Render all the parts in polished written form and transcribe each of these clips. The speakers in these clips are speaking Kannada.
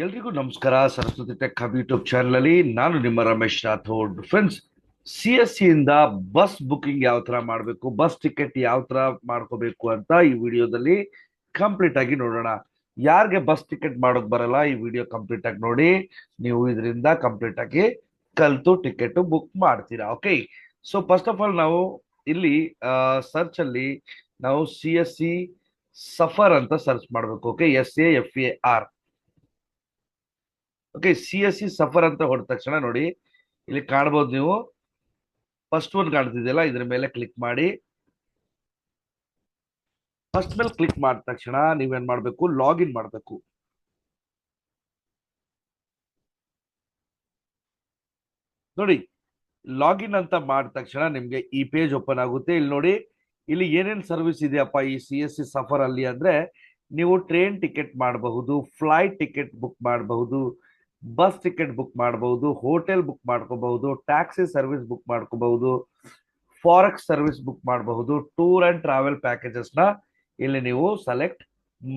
ಎಲ್ರಿಗೂ ನಮಸ್ಕಾರ. Saraswati tech hub YouTube channel ಅಲ್ಲಿ ನಾನು ನಿಮ್ಮ ರಮೇಶ್ ರಾಥೋಡ್. ಫ್ರೆಂಡ್ಸ್, CSC ಇಂದ ಬಸ್ ಬುಕಿಂಗ್ ಯಾವ ತರ ಮಾಡಬೇಕು, ಬಸ್ ಟಿಕೆಟ್ ಯಾವ ತರ ಮಾಡ್ಕೋಬೇಕು ಅಂತ ಈ ವಿಡಿಯೋದಲ್ಲಿ ಕಂಪ್ಲೀಟ್ ಆಗಿ ನೋಡೋಣ. ಯಾರಿಗೆ ಬಸ್ ಟಿಕೆಟ್ ಮಾಡೋಕ್ ಬರಲ್ಲ, ಈ ವಿಡಿಯೋ ಕಂಪ್ಲೀಟ್ ಆಗಿ ನೋಡಿ. ನೀವು ಇದರಿಂದ ಕಂಪ್ಲೀಟ್ ಆಗಿ ಕಲ್ತು ಟಿಕೆಟ್ ಬುಕ್ ಮಾಡ್ತೀರಾ. Okay, so first of all ನಾವು ಇಲ್ಲಿ ಸರ್ಚ್ ಅಲ್ಲಿ ನಾವು CSC ಸಫರ್ ಅಂತ ಸರ್ಚ್ ಮಾಡ್ಬೇಕು. Okay, SAFAR. Okay, CSC suffer ಅಂತ ಹೊಡೆದ ತಕ್ಷಣ ನೋಡಿ ಇಲ್ಲಿ ಕಾಣಬಹುದು ನೀವು. ಫಸ್ಟ್ ಒನ್ ಕಾಣ್ತಿದೆಯಲ್ಲ, ಇದ್ರ ಮೇಲೆ ಕ್ಲಿಕ್ ಮಾಡಿ. ಫಸ್ಟ್ ಮೇಲೆ ಕ್ಲಿಕ್ ಮಾಡಿದ ತಕ್ಷಣ ನೀವೇನ್ ಮಾಡ್ಬೇಕು, ಲಾಗಿನ್ ಮಾಡ್ಬೇಕು. ನೋಡಿ, ಲಾಗಿನ್ ಅಂತ ಮಾಡಿದ ತಕ್ಷಣ ನಿಮ್ಗೆ ಈ ಪೇಜ್ ಓಪನ್ ಆಗುತ್ತೆ. ಇಲ್ಲಿ ನೋಡಿ, ಇಲ್ಲಿ ಏನೇನ್ ಸರ್ವಿಸ್ ಇದೆಯಪ್ಪ ಈ CSC ಸಫರ್ ಅಲ್ಲಿ ಅಂದ್ರೆ, ನೀವು ಟ್ರೈನ್ ಟಿಕೆಟ್ ಮಾಡಬಹುದು, ಫ್ಲೈಟ್ ಟಿಕೆಟ್ ಬುಕ್ ಮಾಡಬಹುದು, ಬಸ್ ಟಿಕೆಟ್ ಬುಕ್ ಮಾಡಬಹುದು, ಹೋಟೆಲ್ ಬುಕ್ ಮಾಡ್ಕೋಬಹುದು, ಟ್ಯಾಕ್ಸಿ ಸರ್ವಿಸ್ ಬುಕ್ ಮಾಡ್ಕೋಬಹುದು, ಫಾರೆಕ್ಸ್ ಸರ್ವಿಸ್ ಬುಕ್ ಮಾಡಬಹುದು, ಟೂರ್ ಅಂಡ್ ಟ್ರಾವೆಲ್ ಪ್ಯಾಕೇಜಸ್ ನ ಇಲ್ಲಿ ನೀವು ಸೆಲೆಕ್ಟ್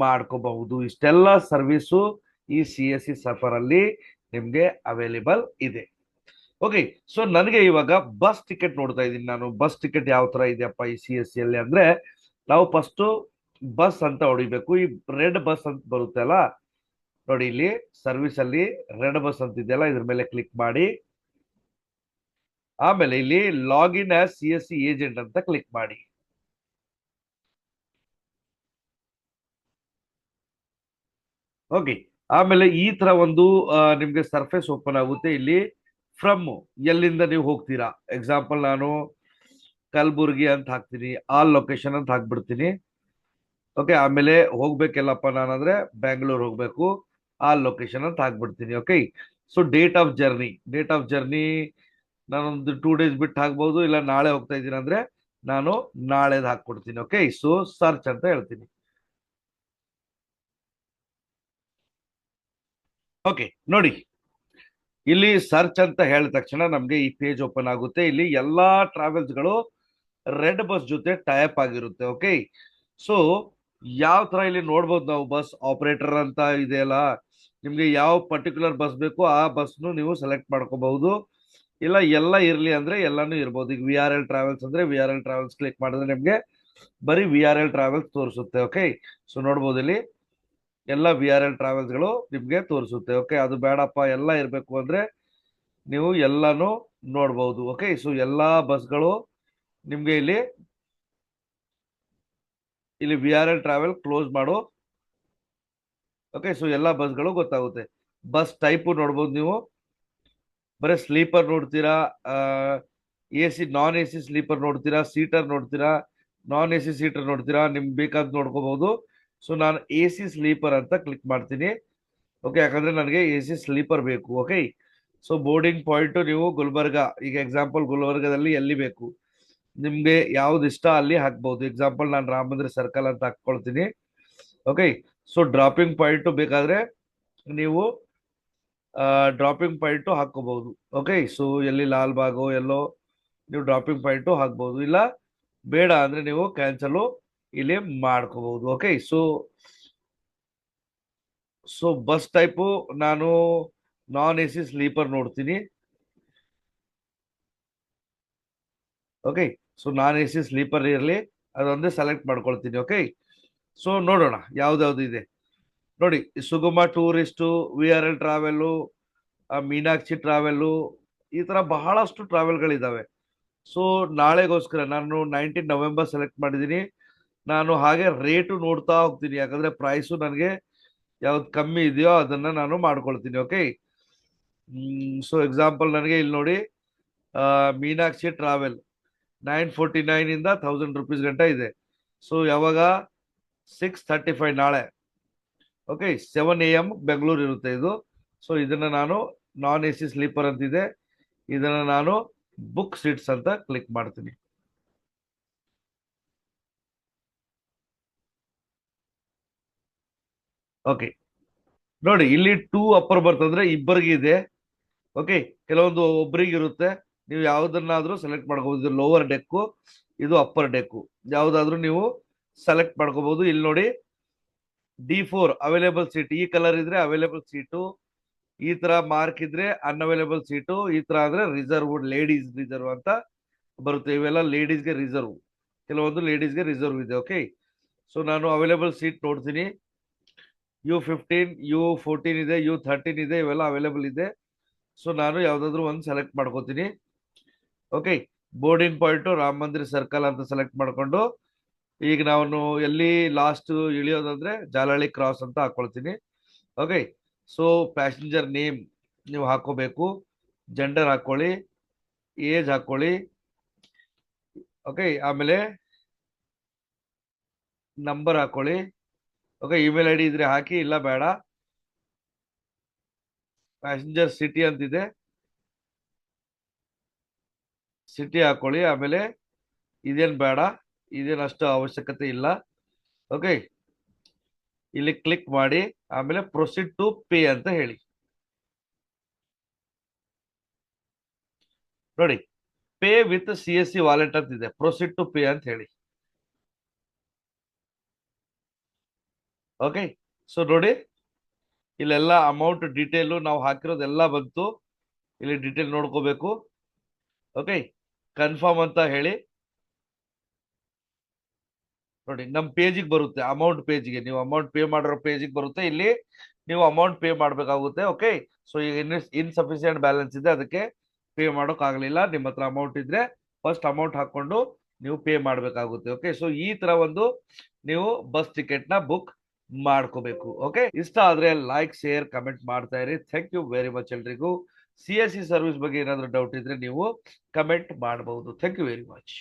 ಮಾಡ್ಕೋಬಹುದು. ಇಷ್ಟೆಲ್ಲ ಸರ್ವಿಸು ಈ CSC ಸಫರ್ ಅಲ್ಲಿ ನಿಮ್ಗೆ ಅವೈಲೇಬಲ್ ಇದೆ. ಓಕೆ, ಸೊ ನನಗೆ ಇವಾಗ ಬಸ್ ಟಿಕೆಟ್ ನೋಡ್ತಾ ಇದ್ದೀನಿ ನಾನು. ಬಸ್ ಟಿಕೆಟ್ ಯಾವ ತರ ಇದೆಯಪ್ಪ ಈ CSC ಅಲ್ಲಿ ಅಂದ್ರೆ, ನಾವು ಫಸ್ಟ್ ಬಸ್ ಅಂತ ಹೊಡಿಬೇಕು. ಈ ರೆಡ್ ಬಸ್ ಅಂತ ಬರುತ್ತೆ ಅಲ್ಲ, ನೋಡಿ ಇಲ್ಲಿ ಸರ್ವಿಸ್ ಅಲ್ಲಿ ರೆಡ್ ಬಸ್ ಅಂತ ಇದೆಯಲ್ಲ, ಇದ್ರ ಮೇಲೆ ಕ್ಲಿಕ್ ಮಾಡಿ. ಆಮೇಲೆ ಇಲ್ಲಿ ಲಾಗಿನ್ ಆಸ್ CSC ಏಜೆಂಟ್ ಅಂತ ಕ್ಲಿಕ್ ಮಾಡಿ. ಓಕೆ, ಆಮೇಲೆ ಈ ತರ ಒಂದು ನಿಮ್ಗೆ ಸರ್ಫೇಸ್ ಓಪನ್ ಆಗುತ್ತೆ. ಇಲ್ಲಿ ಫ್ರಮ್ ಎಲ್ಲಿಂದ ನೀವು ಹೋಗ್ತೀರಾ, ಎಕ್ಸಾಂಪಲ್ ನಾನು ಕಲಬುರ್ಗಿ ಅಂತ ಹಾಕ್ತೀನಿ, ಆಲ್ ಲೊಕೇಶನ್ ಅಂತ ಹಾಕ್ಬಿಡ್ತೀನಿ. ಓಕೆ, ಆಮೇಲೆ ಹೋಗ್ಬೇಕೆಲ್ಲಪ್ಪ ನಾನಂದ್ರೆ ಬ್ಯಾಂಗ್ಳೂರ್ ಹೋಗ್ಬೇಕು, ಆಲ್ ಲೊಕೇಶನ್ ಅಂತ ಹಾಕ್ಬಿಡ್ತೀನಿ. Okay, so date of journey ನಾನೊಂದು 2 ಡೇಸ್ ಬಿಟ್ಟು ಹಾಕ್ಬಹುದು, ಇಲ್ಲ ನಾಳೆ ಹೋಗ್ತಾ ಇದ್ದೀನಿ ಅಂದ್ರೆ ನಾನು ನಾಳೆದ್ ಹಾಕ್ಕೊಡ್ತೀನಿ. ಓಕೆ, ಸೊ ಸರ್ಚ್ ಅಂತ ಹೇಳ್ತೀನಿ. ಓಕೆ, ನೋಡಿ ಇಲ್ಲಿ ಸರ್ಚ್ ಅಂತ ಹೇಳಿದ ತಕ್ಷಣ ನಮ್ಗೆ ಈ ಪೇಜ್ ಓಪನ್ ಆಗುತ್ತೆ. ಇಲ್ಲಿ ಎಲ್ಲಾ ಟ್ರಾವೆಲ್ಸ್ ಗಳು ರೆಡ್ ಬಸ್ ಜೊತೆ ಟೈಪ್ ಆಗಿರುತ್ತೆ. ಓಕೆ, ಸೊ ಯಾವ ತರ ಇಲ್ಲಿ ನೋಡ್ಬೋದು ನಾವು, ಬಸ್ ಆಪರೇಟರ್ ಅಂತ ಇದೆಯಲ್ಲ, ನಿಮ್ಗೆ ಯಾವ ಪರ್ಟಿಕ್ಯುಲರ್ ಬಸ್ ಬೇಕು ಆ ಬಸ್ನು ನೀವು ಸೆಲೆಕ್ಟ್ ಮಾಡ್ಕೋಬಹುದು. ಇಲ್ಲ ಎಲ್ಲ ಇರ್ಲಿ ಅಂದ್ರೆ ಎಲ್ಲಾನು ಇರ್ಬೋದು. ಈಗ VRL ಟ್ರಾವೆಲ್ಸ್ ಅಂದ್ರೆ VRL ಟ್ರಾವೆಲ್ಸ್ ಕ್ಲಿಕ್ ಮಾಡಿದ್ರೆ ನಿಮ್ಗೆ ಬರೀ VRL ಟ್ರಾವೆಲ್ಸ್ ತೋರಿಸುತ್ತೆ. ಓಕೆ, ಸೊ ನೋಡ್ಬೋದು ಇಲ್ಲಿ ಎಲ್ಲ VRL ಟ್ರಾವೆಲ್ಸ್ ಗಳು ನಿಮ್ಗೆ ತೋರಿಸುತ್ತೆ. ಓಕೆ, ಅದು ಬೇಡಪ್ಪ ಎಲ್ಲ ಇರ್ಬೇಕು ಅಂದ್ರೆ ನೀವು ಎಲ್ಲಾನು ನೋಡ್ಬಹುದು. ಓಕೆ, ಸೊ ಎಲ್ಲಾ ಬಸ್ಗಳು ನಿಮ್ಗೆ ಇಲ್ಲಿ VRL ಟ್ರಾವೆಲ್ ಕ್ಲೋಸ್ ಮಾಡು. ಓಕೆ, ಸೊ ಎಲ್ಲಾ ಬಸ್ಗಳು ಗೊತ್ತಾಗುತ್ತೆ. ಬಸ್ ಟೈಪ್ ನೋಡ್ಬೋದು ನೀವು, ಬರೀ ಸ್ಲೀಪರ್ ನೋಡ್ತೀರಾ, AC ನಾನ್ AC ಸ್ಲೀಪರ್ ನೋಡ್ತೀರಾ, ಸೀಟರ್ ನೋಡ್ತೀರಾ, ನಾನ್ AC ಸೀಟರ್ ನೋಡ್ತೀರಾ, ನಿಮ್ಗೆ ಬೇಕಾದ್ ನೋಡ್ಕೋಬಹುದು. ಸೊ ನಾನು AC ಸ್ಲೀಪರ್ ಅಂತ ಕ್ಲಿಕ್ ಮಾಡ್ತೀನಿ. ಓಕೆ, ಯಾಕಂದ್ರೆ ನನಗೆ AC ಸ್ಲೀಪರ್ ಬೇಕು. ಓಕೆ, ಸೊ ಬೋರ್ಡಿಂಗ್ ಪಾಯಿಂಟ್ ನೀವು ಗುಲ್ಬರ್ಗ, ಈಗ ಎಕ್ಸಾಂಪಲ್ ಗುಲ್ಬರ್ಗದಲ್ಲಿ ಎಲ್ಲಿ ಬೇಕು ನಿಮ್ಗೆ ಯಾವ್ದು ಇಷ್ಟ ಅಲ್ಲಿ ಹಾಕ್ಬಹುದು. ಎಕ್ಸಾಂಪಲ್ ನಾನು ರಾಮ ಮಂದಿರ ಸರ್ಕಲ್ ಅಂತ ಹಾಕೊಳ್ತೀನಿ. ಓಕೆ, ಸೊ ಡ್ರಾಪಿಂಗ್ ಪಾಯಿಂಟ್ ಬೇಕಾದ್ರೆ ನೀವು ಡ್ರಾಪಿಂಗ್ ಪಾಯಿಂಟ್ ಹಾಕೋಬಹುದು. ಓಕೆ, ಸೊ ಎಲ್ಲಿ ಲಾಲ್ ಬಾಗೋ ಎಲ್ಲೋ ನೀವು ಡ್ರಾಪಿಂಗ್ ಪಾಯಿಂಟ್ ಹಾಕ್ಬಹುದು, ಇಲ್ಲ ಬೇಡ ಅಂದ್ರೆ ನೀವು ಕ್ಯಾನ್ಸಲ್ ಇಲ್ಲಿ ಮಾಡ್ಕೋಬಹುದು. ಓಕೆ, ಸೊ ಬಸ್ ಟೈಪು ನಾನು ನಾನ್ AC ಸ್ಲೀಪರ್ ನೋಡ್ತೀನಿ. ಓಕೆ, ಸೊ ನಾನ್ AC ಸ್ಲೀಪರ್ ಇರಲಿ, ಅದೊಂದೇ ಸೆಲೆಕ್ಟ್ ಮಾಡ್ಕೊಳ್ತೀನಿ. ಓಕೆ, ಸೊ ನೋಡೋಣ ಯಾವ್ದಾವ್ದು ಇದೆ. ನೋಡಿ, ಸುಗಮ tourist, VRL travel, Meenakshi travel, ಈ ತರ ಬಹಳಷ್ಟು ಟ್ರಾವೆಲ್ಗಳಿದಾವೆ. ಸೊ ನಾಳೆಗೋಸ್ಕರ ನಾನು 19 ನವೆಂಬರ್ ಸೆಲೆಕ್ಟ್ ಮಾಡಿದ್ದೀನಿ. ನಾನು ಹಾಗೆ ರೇಟು ನೋಡ್ತಾ ಹೋಗ್ತೀನಿ, ಯಾಕಂದ್ರೆ ಪ್ರೈಸು ನನಗೆ ಯಾವ್ದು ಕಮ್ಮಿ ಇದೆಯೋ ಅದನ್ನ ನಾನು ಮಾಡ್ಕೊಳ್ತೀನಿ. ಓಕೆ, ಸೊ ಎಕ್ಸಾಂಪಲ್ ನನಗೆ ಇಲ್ಲಿ ನೋಡಿ, ಮೀನಾಕ್ಷಿ ಟ್ರಾವೆಲ್ 949 ಇಂದ 1000 ರೂಪೀಸ್ ಗಂಟ ಇದೆ. ಸೊ ಯಾವಾಗ 6:35 ನಾಳೆ. ಓಕೆ, 7 AM ಬೆಂಗಳೂರು ಇರುತ್ತೆ ಇದು. ಸೊ ಇದನ್ನ ನಾನು ನಾನ್ AC ಸ್ಲೀಪರ್ ಅಂತಿದೆ, ಇದನ್ನ ನಾನು ಬುಕ್ ಸೀಟ್ಸ್ ಅಂತ ಕ್ಲಿಕ್ ಮಾಡ್ತೀನಿ. ಓಕೆ, ನೋಡಿ ಇಲ್ಲಿ 2 ಅಪ್ಪರ್ ಬರ್ತಂದ್ರೆ ಇಬ್ಬರಿಗೆ ಇದೆ. ಓಕೆ, ಕೆಲವೊಂದು ಒಬ್ರಿಗೆ ಇರುತ್ತೆ. ನೀವು ಯಾವ್ದನ್ನಾದ್ರೂ ಸೆಲೆಕ್ಟ್ ಮಾಡ್ಕೋಬಹುದು. ಇದು ಲೋವರ್ ಡೆಕ್ಕು, ಇದು ಅಪ್ಪರ್ ಡೆಕ್ಕು, ಯಾವ್ದಾದ್ರು ನೀವು ಸೆಲೆಕ್ಟ್ ಮಾಡ್ಕೋಬಹುದು. ಇಲ್ಲಿ ನೋಡಿ D4 ಅವೈಲೇಬಲ್ ಸೀಟ್, ಈ ಕಲರ್ ಇದ್ರೆ ಅವೈಲೇಬಲ್ ಸೀಟು, ಈ ತರ ಮಾರ್ಕ್ ಇದ್ರೆ ಅನ್ಅವೈಲೇಬಲ್ ಸೀಟು, ಈ ತರ ಅಂದ್ರೆ ರಿಸರ್ವ್, ಲೇಡೀಸ್ ರಿಸರ್ವ್ ಅಂತ ಬರುತ್ತೆ. ಇವೆಲ್ಲ ಲೇಡೀಸ್ಗೆ ರಿಸರ್ವ್, ಕೆಲವೊಂದು ಲೇಡೀಸ್ಗೆ ರಿಸರ್ವ್ ಇದೆ. ಓಕೆ, ಸೊ ನಾನು ಅವೈಲೇಬಲ್ ಸೀಟ್ ನೋಡ್ತೀನಿ. U15, U14 ಇದೆ, U13 ಇದೆ, ಇವೆಲ್ಲ ಅವೈಲೇಬಲ್ ಇದೆ. ಸೊ ನಾನು ಯಾವ್ದಾದ್ರು ಒಂದು ಸೆಲೆಕ್ಟ್ ಮಾಡ್ಕೋತೀನಿ. ಓಕೆ, ಬೋರ್ಡಿಂಗ್ ಪಾಯಿಂಟ್ ರಾಮ್ ಮಂದಿರ್ ಸರ್ಕಲ್ ಅಂತ ಸೆಲೆಕ್ಟ್ ಮಾಡ್ಕೊಂಡು, ಈಗ ನಾನು ಎಲ್ಲಿ ಲಾಸ್ಟ್ ಇಳಿಯೋದಂದ್ರೆ ಜಾಲಹಳ್ಳಿ ಕ್ರಾಸ್ ಅಂತ ಹಾಕೊಳ್ತೀನಿ. ಓಕೆ, ಸೊ ಪ್ಯಾಸೆಂಜರ್ ನೇಮ್ ನೀವು ಹಾಕೋಬೇಕು, ಜೆಂಡರ್ ಹಾಕೊಳ್ಳಿ, ಏಜ್ ಹಾಕೊಳ್ಳಿ. ಓಕೆ, ಆಮೇಲೆ ನಂಬರ್ ಹಾಕೊಳ್ಳಿ. ಓಕೆ, ಇಮೇಲ್ ಐಡಿ ಇದ್ರೆ ಹಾಕಿ, ಇಲ್ಲ ಬೇಡ. ಪ್ಯಾಸೆಂಜರ್ ಸಿಟಿ ಅಂತಿದೆ, ಸಿಟಿ ಹಾಕೊಳ್ಳಿ. ಆಮೇಲೆ ಇದೇನ್ ಬೇಡ, ಇದೇನು ಅಷ್ಟು ಅವಶ್ಯಕತೆ ಇಲ್ಲ. ಓಕೆ, ಇಲ್ಲಿ ಕ್ಲಿಕ್ ಮಾಡಿ, ಆಮೇಲೆ ಪ್ರೊಸೀಡ್ ಟು ಪೇ ಅಂತ ಹೇಳಿ. ನೋಡಿ, ಪೇ ವಿತ್ CSC ವಾಲೆಟ್ ಅಂತ ಇದೆ, ಪ್ರೊಸೀಡ್ ಟು ಪೇ ಅಂತ ಹೇಳಿ. ಓಕೆ, ಸೊ ನೋಡಿ, ಇಲ್ಲೆಲ್ಲ ಅಮೌಂಟ್ ಡೀಟೇಲ್ ನಾವು ಹಾಕಿರೋದೆಲ್ಲ ಬಂತು. ಇಲ್ಲಿ ಡೀಟೇಲ್ ನೋಡ್ಕೋಬೇಕು. ಓಕೆ, ಕನ್ಫರ್ಮ್ ಅಂತ ಹೇಳಿ. ನೋಡಿ, ನಮ್ಮ ಪೇಜಿಗೆ ಬರುತ್ತೆ, ಅಮೌಂಟ್ ಪೇಜ್ಗೆ, ನೀವು ಅಮೌಂಟ್ ಪೇ ಮಾಡಿರೋ ಪೇಜಿಗೆ ಬರುತ್ತೆ. ಇಲ್ಲಿ ನೀವು ಅಮೌಂಟ್ ಪೇ ಮಾಡಬೇಕಾಗುತ್ತೆ. ಓಕೆ, ಸೊ ಈಗ ಇನ್ಸಫಿಸಿಯೆಂಟ್ ಬ್ಯಾಲೆನ್ಸ್ ಇದೆ, ಅದಕ್ಕೆ ಪೇ ಮಾಡೋಕ್ ಆಗಲಿಲ್ಲ. ನಿಮ್ಮ ಹತ್ರ ಅಮೌಂಟ್ ಇದ್ರೆ ಫಸ್ಟ್ ಅಮೌಂಟ್ ಹಾಕೊಂಡು ನೀವು ಪೇ ಮಾಡಬೇಕಾಗುತ್ತೆ. ಓಕೆ, ಸೊ ಈ ತರ ಒಂದು ನೀವು ಬಸ್ ಟಿಕೆಟ್ ನ ಬುಕ್ ಮಾಡ್ಕೋಬೇಕು. ಓಕೆ, ಇಷ್ಟ ಆದ್ರೆ ಲೈಕ್, ಶೇರ್, ಕಮೆಂಟ್ ಮಾಡ್ತಾ ಇರಿ. ಥ್ಯಾಂಕ್ ಯು ವೆರಿ ಮಚ್ ಎಲ್ರಿಗೂ. CSC ಸರ್ವಿಸ್ ಬಗ್ಗೆ ಏನಾದರೂ ಡೌಟ್ ಇದ್ರೆ ನೀವು ಕಮೆಂಟ್ ಮಾಡಬಹುದು. Thank you very much.